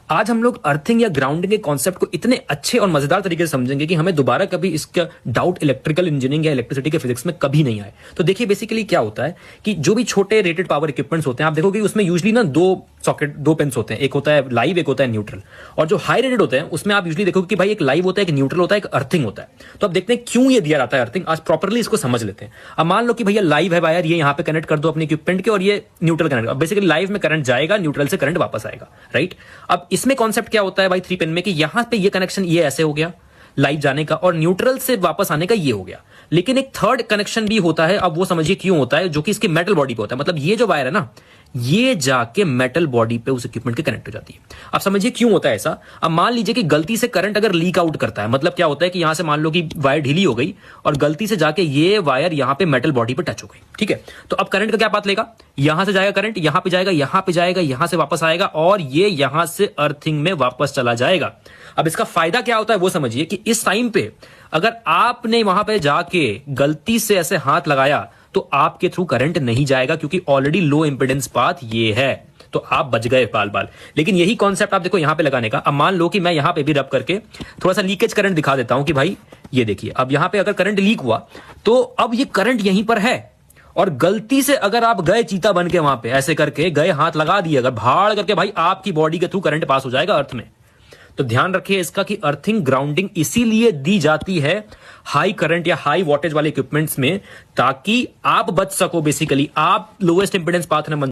आज हम लोग अर्थिंग या ग्राउंडिंग के कॉन्सेप्ट को इतने अच्छे और मजेदार तरीके से समझेंगे कि हमें दोबारा कभी इसका डाउट इलेक्ट्रिकल इंजीनियरिंग या इलेक्ट्रिसिटी के फिजिक्स में कभी नहीं आए। तो देखिए बेसिकली क्या होता है कि जो भी छोटे रेटेड पावर इक्विपमेंट्स होते हैं, आप देखोगे उसमें यूजली ना दो पिन्स होते हैं, एक होता है लाइव, एक होता है न्यूट्रल। और जो हाई रेटेड होते हैं उसमें आप यूजली देखोगे कि भाई एक लाइव होता है, एक न्यूट्रल होता है, एक अर्थिंग होता है। तो अब देखते हैं क्यों ये दिया जाता है अर्थिंग। आज प्रॉपरली इसको समझ लेते हैं। अब मान लो कि भैया लाइव है वायर, ये यहाँ पे कनेक्ट कर दो अपने इक्विपमेंट के, और ये न्यूट्रल कनेक्ट। बेसिकली लाइव में करंट जाएगा, न्यूट्रल से करंट वापस आएगा, राइट। अब इसमें कॉन्सेप्ट क्या होता है भाई 3 पिन में कि यहां पे ये कनेक्शन ये ऐसे हो गया लाइव जाने का, और न्यूट्रल से वापस आने का ये हो गया। लेकिन एक थर्ड कनेक्शन भी होता है, अब वो समझिए क्यों होता है, जो कि इसके मेटल बॉडी पे होता है। मतलब ये जो वायर है ना, ये जाके मेटल बॉडी पे उस इक्विपमेंट के कनेक्ट हो जाती है। अब समझिए क्यों होता है ऐसा। अब मान लीजिए कि गलती से करंट अगर लीक आउट करता है, मतलब क्या होता है कि यहां से मान लो कि वायर ढीली हो गई और गलती से जाके ये वायर यहां पे मेटल बॉडी पे टच हो गई, ठीक है। तो अब करंट का क्या पाथ लेगा, यहां से जाएगा करंट, यहां पे जाएगा, यहां पे जाएगा, यहां से वापस आएगा, और ये यहां से अर्थिंग में वापस चला जाएगा। अब इसका फायदा क्या होता है वो समझिए कि इस टाइम पे अगर आपने वहां पे जाके गलती से ऐसे हाथ लगाया तो आपके थ्रू करंट नहीं जाएगा, क्योंकि ऑलरेडी लो इंपेडेंस पाथ ये है। तो आप बच गए बाल बाल। लेकिन यही कॉन्सेप्ट आप देखो यहां पे लगाने का। अब मान लो कि मैं यहां पे भी रब करके थोड़ा सा लीकेज करंट दिखा देता हूं कि भाई ये देखिए, अब यहां पे अगर करंट लीक हुआ तो अब ये करंट यहीं पर है, और गलती से अगर आप गए चीता बन के वहां पे ऐसे करके गए हाथ लगा दिए अगर भाड़ करके, भाई आपकी बॉडी के थ्रू करंट पास हो जाएगा अर्थ में। तो ध्यान रखिए इसका कि अर्थिंग ग्राउंडिंग इसीलिए दी जाती है हाई करंट या हाई वोल्टेज वाले इक्विपमेंट्स में, ताकि आप बच सको। बेसिकली आप लोएस्ट इंपेडेंस पाथ में